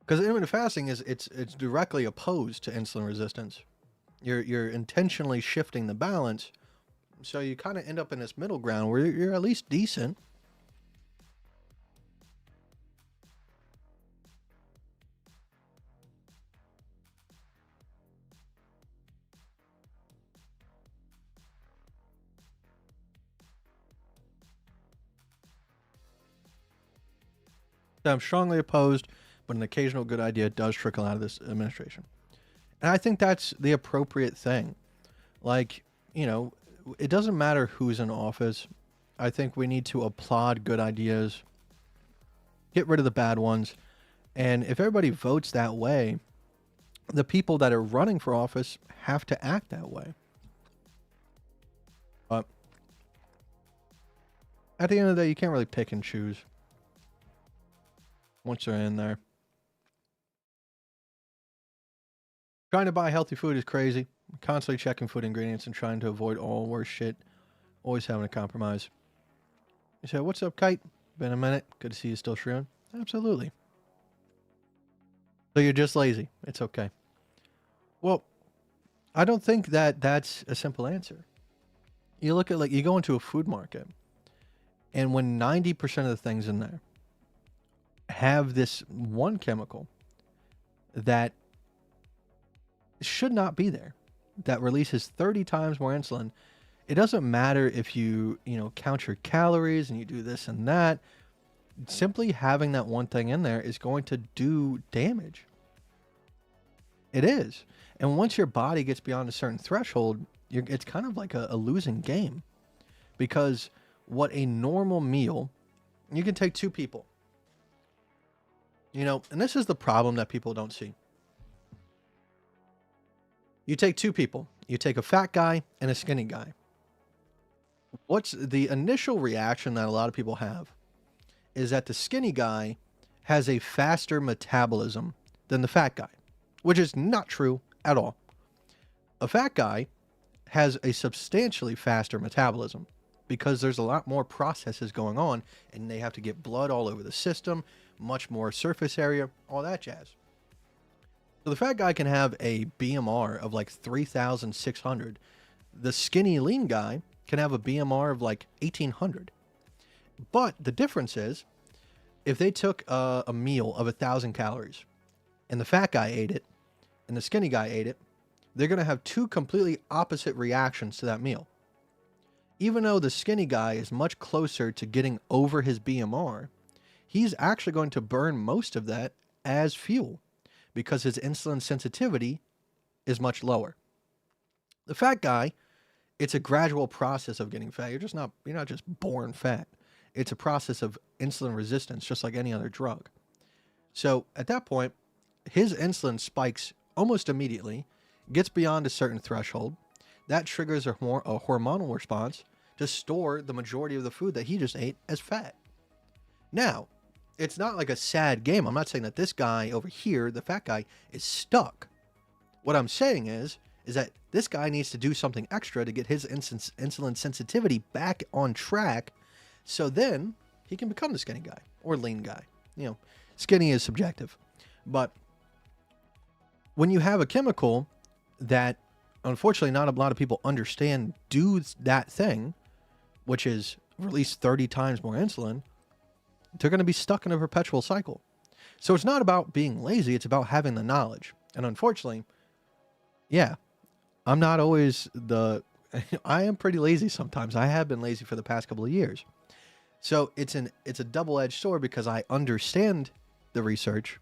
Because intermittent fasting it's directly opposed to insulin resistance. You're intentionally shifting the balance, so you kind of end up in this middle ground where you're at least decent. I'm strongly opposed but an occasional good idea does trickle out of this administration. And I think that's the appropriate thing. Like, you know, it doesn't matter who's in office. I think we need to applaud good ideas, get rid of the bad ones. And if everybody votes that way, the people that are running for office have to act that way. But at the end of the day, you can't really pick and choose once they're in there. Trying to buy healthy food is crazy. Constantly checking food ingredients and trying to avoid all worse shit. Always having to compromise. You say, what's up, Kite? Been a minute. Good to see you still streaming. Absolutely. So you're just lazy. It's okay. Well, I don't think that that's a simple answer. You look at, like, you go into a food market, and when 90% of the things in there have this one chemical that should not be there, that releases 30 times more insulin, it doesn't matter if you count your calories and you do this and that. Simply having that one thing in there is going to do damage. It is. And once your body gets beyond a certain threshold, it's kind of like a losing game. Because what a normal meal, you can take two people. And this is the problem that people don't see. You take two people. You take a fat guy and a skinny guy. What's the initial reaction that a lot of people have is that the skinny guy has a faster metabolism than the fat guy, which is not true at all. A fat guy has a substantially faster metabolism because there's a lot more processes going on and they have to get blood all over the system, much more surface area, all that jazz. So the fat guy can have a BMR of like 3,600. The skinny lean guy can have a BMR of like 1,800. But the difference is, if they took a meal of 1,000 calories and the fat guy ate it and the skinny guy ate it, they're going to have two completely opposite reactions to that meal. Even though the skinny guy is much closer to getting over his BMR, he's actually going to burn most of that as fuel because his insulin sensitivity is much lower. The fat guy, it's a gradual process of getting fat. You're not just born fat. It's a process of insulin resistance, just like any other drug. So at that point, his insulin spikes almost immediately, gets beyond a certain threshold. That triggers a hormonal response to store the majority of the food that he just ate as fat. Now, it's not like a sad game. I'm not saying that this guy over here, the fat guy, is stuck. What I'm saying is that this guy needs to do something extra to get his insulin sensitivity back on track, so then he can become the skinny guy or lean guy. Skinny is subjective. But when you have a chemical that, unfortunately, not a lot of people understand do that thing, which is release 30 times more insulin, they're going to be stuck in a perpetual cycle. So it's not about being lazy. It's about having the knowledge. And unfortunately, yeah, I'm not always I am pretty lazy sometimes. I have been lazy for the past couple of years. So it's a double-edged sword because I understand the research,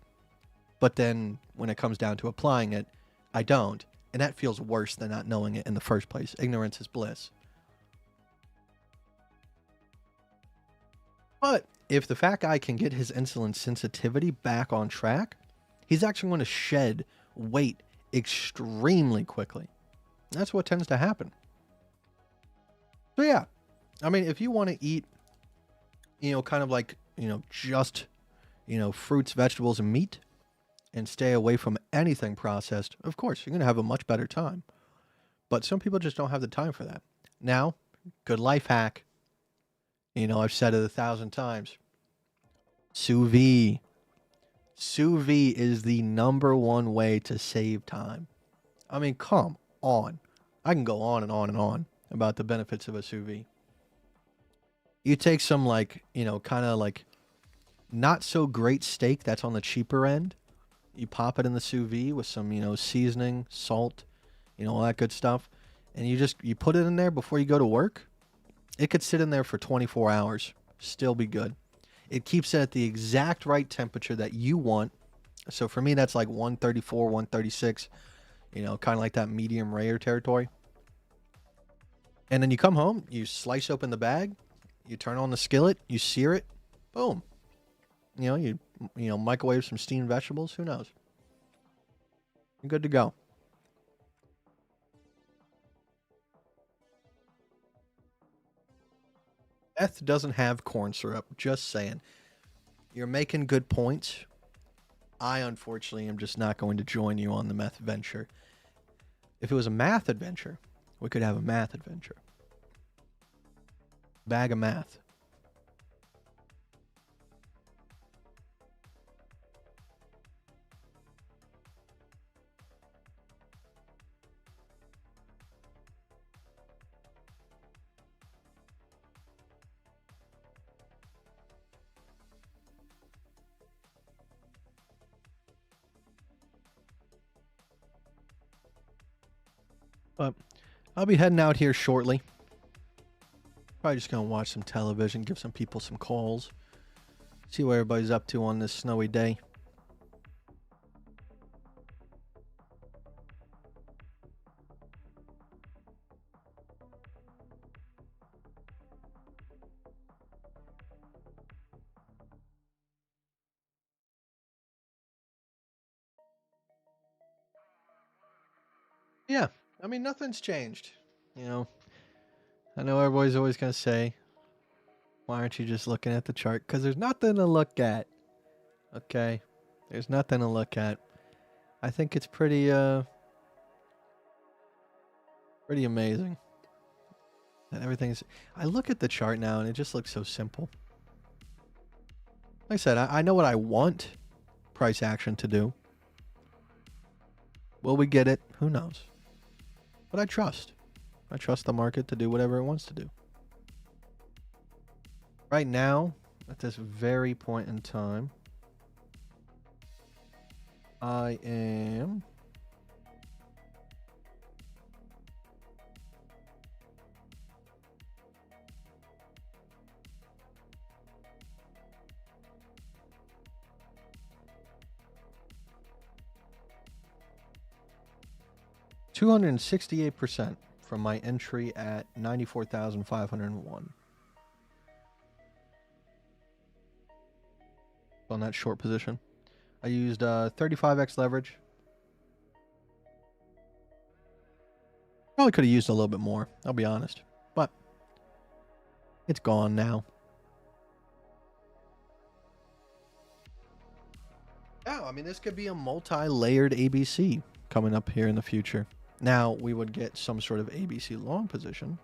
but then when it comes down to applying it, I don't. And that feels worse than not knowing it in the first place. Ignorance is bliss. But if the fat guy can get his insulin sensitivity back on track, he's actually going to shed weight extremely quickly. That's what tends to happen. So yeah, I mean, if you want to eat, kind of like, just, fruits, vegetables, and meat, and stay away from anything processed, of course, you're going to have a much better time. But some people just don't have the time for that. Now, good life hack. I've said it 1,000 times. Sous vide. Sous vide is the #1 way to save time. I mean, come on. I can go on and on and on about the benefits of a sous vide. You take some kind of not so great steak that's on the cheaper end. You pop it in the sous vide with some, seasoning, salt, all that good stuff. And you put it in there before you go to work. It could sit in there for 24 hours, still be good. It keeps it at the exact right temperature that you want So for me, that's like 134, 136, kind of like that medium rare territory. And then you come home, you slice open the bag, you turn on the skillet, you sear it, boom. You microwave some steamed vegetables, who knows? You're good to go. Meth doesn't have corn syrup, just saying. You're making good points. I, unfortunately, am just not going to join you on the meth venture. If it was a math adventure, we could have a math adventure. Bag of math. But I'll be heading out here shortly. Probably just going to watch some television, give some people some calls, see what everybody's up to on this snowy day. Yeah, I mean, nothing's changed. I know everybody's always going to say, why aren't you just looking at the chart? Because there's nothing to look at. Okay? There's nothing to look at. I think it's pretty amazing. And everything's... I look at the chart now and it just looks so simple. Like I said, I know what I want price action to do. Will we get it? Who knows? But I trust. I trust the market to do whatever it wants to do. Right now, at this very point in time, I am... $268% from my entry at 94,501. On that short position. I used 35x leverage. Probably could have used a little bit more, I'll be honest. But it's gone now. Yeah, I mean, this could be a multi-layered ABC coming up here in the future. Now, we would get some sort of ABC long position,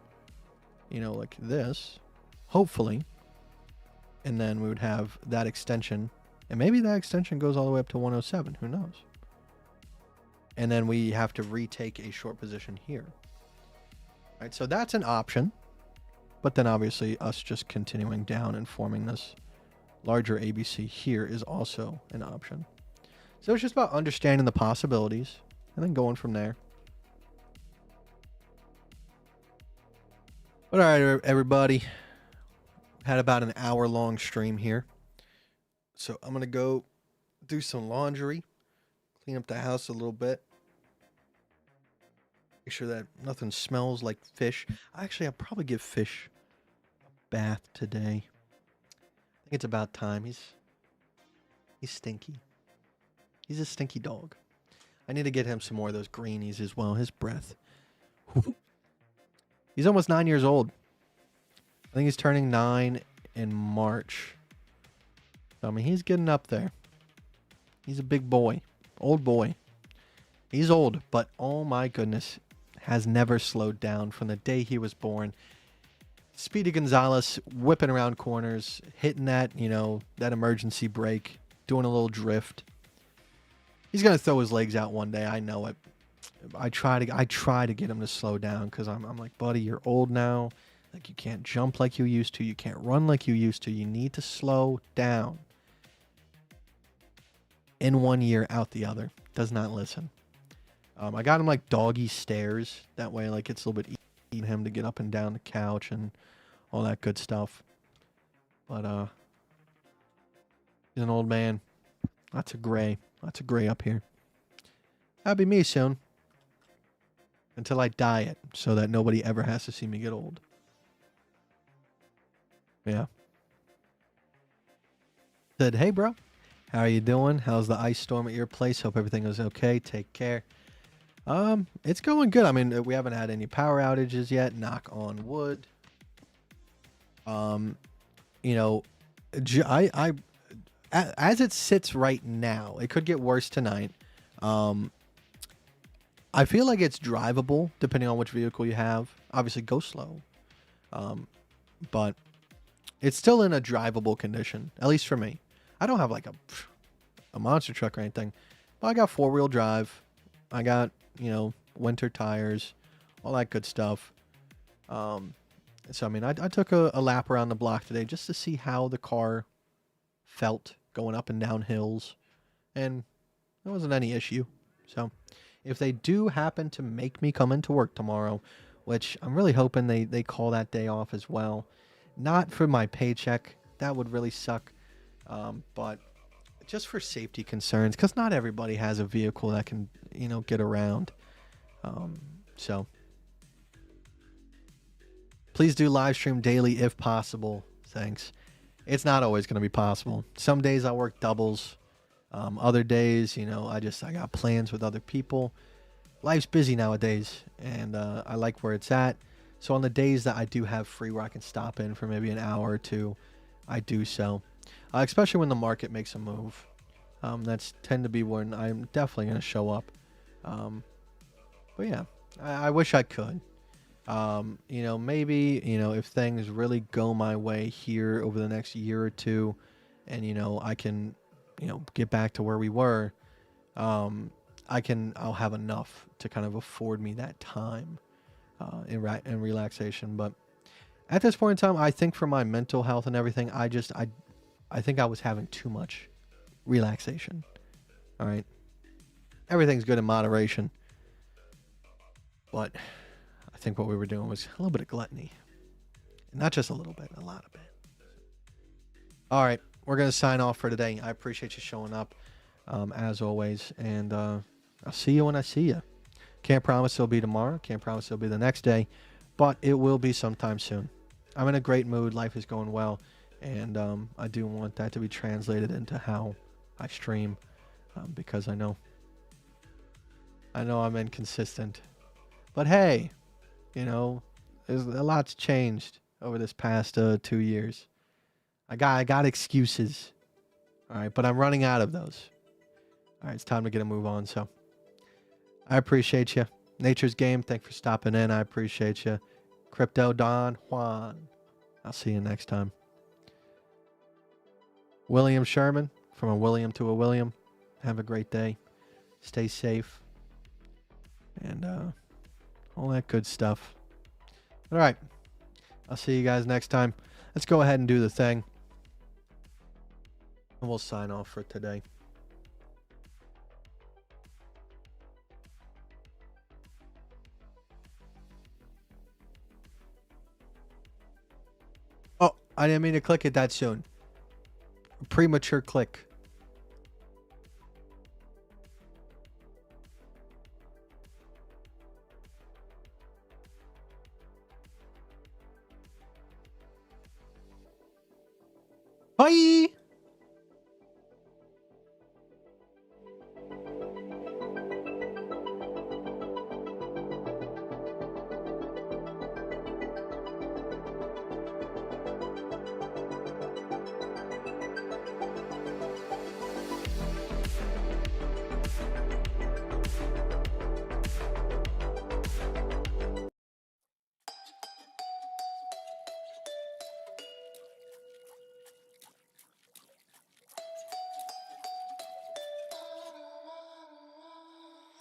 like this, hopefully. And then we would have that extension. And maybe that extension goes all the way up to 107. Who knows? And then we have to retake a short position here. All right, so that's an option. But then obviously us just continuing down and forming this larger ABC here is also an option. So it's just about understanding the possibilities and then going from there. But all right, everybody. Had about an hour-long stream here. So I'm going to go do some laundry, clean up the house a little bit. Make sure that nothing smells like fish. Actually, I'll probably give fish a bath today. I think it's about time. He's stinky. He's a stinky dog. I need to get him some more of those greenies as well. His breath. He's almost 9 years old. I think he's turning 9 in March. So, I mean, he's getting up there. He's a big boy. Old boy. He's old, but oh my goodness. Has never slowed down from the day he was born. Speedy Gonzalez whipping around corners, hitting that, that emergency brake, doing a little drift. He's going to throw his legs out one day. I know it. I try to get him to slow down because I'm like, buddy, you're old now. Like, you can't jump like you used to. You can't run like you used to. You need to slow down. In 1 year, out the other. Does not listen. I got him like doggy stairs. That way, like, it's a little bit easy for him to get up and down the couch and all that good stuff. But he's an old man. That's a gray. Lots of gray up here. That'll be me soon. Until I dye it, so that nobody ever has to see me get old. Yeah. Said, hey, bro. How are you doing? How's the ice storm at your place? Hope everything is okay. Take care. It's going good. I mean, we haven't had any power outages yet. Knock on wood. You know, as it sits right now, it could get worse tonight. I feel like it's drivable depending on which vehicle you have. Obviously, go slow. But it's still in a drivable condition, at least for me. I don't have like a monster truck or anything, but I got 4-wheel drive. I got, you know, winter tires, all that good stuff. So, I mean, I took a lap around the block today just to see how the car felt going up and down hills, and there wasn't any issue. So, if they do happen to make me come into work tomorrow, which I'm really hoping they call that day off as well, not for my paycheck, that would really suck, but just for safety concerns, because not everybody has a vehicle that can, you know, get around. So please do live stream daily if possible. Thanks. It's not always going to be possible. Some days I work doubles. Other days, you know, I got plans with other people. Life's busy nowadays, and I like where it's at. So on the days that I do have free where I can stop in for maybe an hour or two, I do so. Especially when the market makes a move. That's tend to be when I'm definitely going to show up. But yeah, I wish I could. You know, maybe, you know, if things really go my way here over the next year or two, and, you know, I can, you know, get back to where we were, I'll have enough to kind of afford me that time in relaxation. But at this point in time, I think for my mental health and everything, I think I was having too much relaxation. All right. Everything's good in moderation. But I think what we were doing was a little bit of gluttony. Not just a little bit, a lot of it. All right. We're going to sign off for today. I appreciate you showing up, as always. And I'll see you when I see you. Can't promise it'll be tomorrow. Can't promise it'll be the next day. But it will be sometime soon. I'm in a great mood. Life is going well. And I do want that to be translated into how I stream. Because I know I'm inconsistent. But hey, you know, there's a lot's changed over this past 2 years. I got excuses. All right, but I'm running out of those. All right, it's time to get a move on. So I appreciate you. Nature's Game, thanks for stopping in. I appreciate you. Crypto Don Juan. I'll see you next time. William Sherman, from a William to a William. Have a great day. Stay safe. And all that good stuff. All right. I'll see you guys next time. Let's go ahead and do the thing. And we'll sign off for today. Oh, I didn't mean to click it that soon. Premature click. Bye!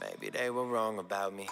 Maybe they were wrong about me,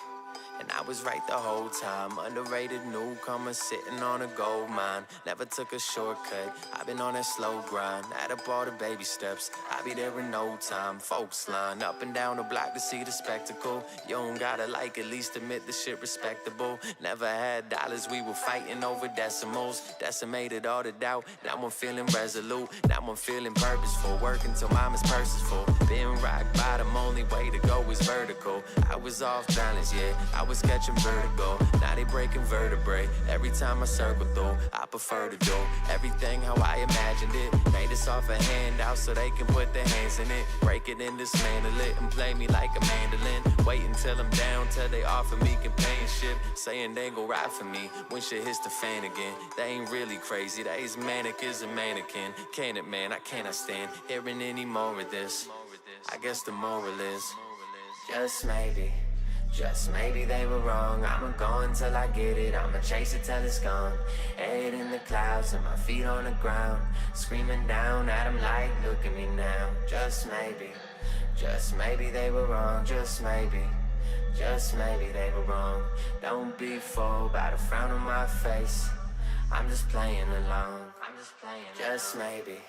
and I was right the whole time. Underrated newcomer sitting on a gold mine. Never took a shortcut, I've been on that slow grind. Add up all the baby steps, I'll be there in no time. Folks line up and down the block to see the spectacle. You don't gotta like, at least admit the shit respectable. Never had dollars, we were fighting over decimals. Decimated all the doubt, now I'm feeling resolute. Now I'm feeling purposeful, working till mama's purse is full. Been rock bottom, only way to go is vertical. I was off balance, yeah, I was catching vertigo. Now they breaking vertebrae, every time I circle through. I prefer to do everything how I imagined it. Made this off a handout so they can put their hands in it. Break it and dismantle it and play me like a mandolin. Wait until I'm down till they offer me companionship. Saying they gon' ride for me when shit hits the fan again. They ain't really crazy, they as manic as a mannequin. Can it, man, I cannot stand hearing any more of this. I guess the moral is, just maybe they were wrong. I'ma go until I get it, I'ma chase it till it's gone. Head in the clouds and my feet on the ground. Screaming down at them like, look at me now. Just maybe they were wrong. Just maybe they were wrong. Don't be fooled by the frown on my face. I'm just playing along. Just maybe.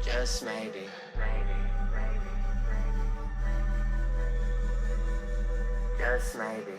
Just maybe. Just maybe.